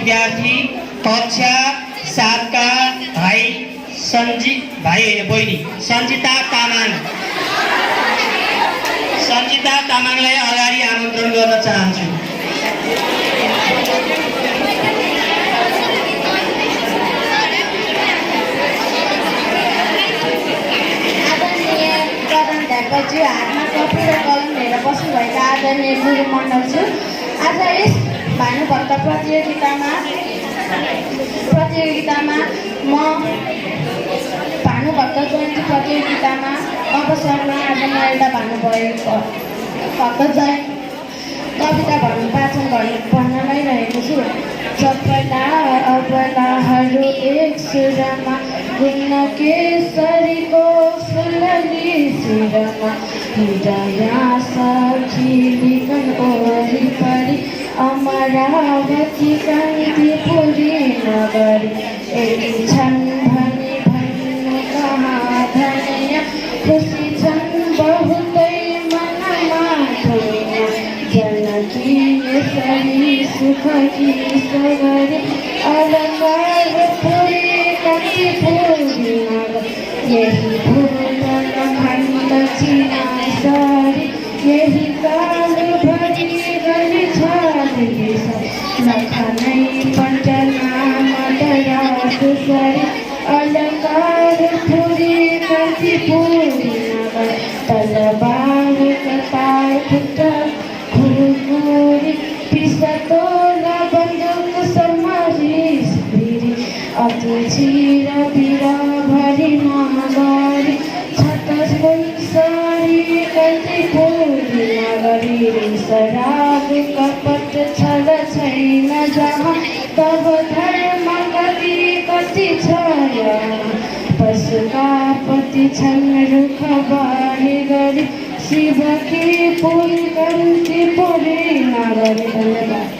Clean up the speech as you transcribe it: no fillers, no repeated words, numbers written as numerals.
विद्यार्थी कक्षा 7 का भाइ बहिनी सञ्जिता तामाङलाई अगाडि आमन्त्रण गर्न चाहन्छु। पछि हातमा कपी र कलम लिएर बस्नुभएका आदरणीय गुरु मण्डल छु। आज यस भानुभक्त प्रतियोगितामा म भानुभक्त जयन्ती प्रतियोगितामा अवसरमा आज म एउटा भानुभक्त कविता वाचन भन्न गइरहेको छु। सबैला अबलाहरू एक सुरमा गुन्न केसरीको फुलली शिरमा हृदय सखिलिकन वरिपरि अमरावती कान्तिपुरी नगरी यति छन् भने भन्नु कहाँ धन्य खुसी छन् बहुतै मनमा धन्य जनकी यसरी सुखकी सगरी अलङ्कार पुरी कान्तिपुरी नगरी यही भुवन खण्ड चिनासरी यही कालभरि गरी छालिस नखानै पन्टना मदरा दुसरी अलङ्कार पुरी कान्तिपुरी नगर तलबार कतार खुट्टा खुकुरी पिसतोला बन्दुक समारी स्पिरी अति चिर बिराभरि नगरी छतस सरी कान्तिपुरी नगरी शराब कपट छल छैन जहाँ तब धर्म गति कति छ पशुका पति छन् रुख बारी गरी शिवकी पुरी कान्तिपुरी नगरी। धन्यवाद।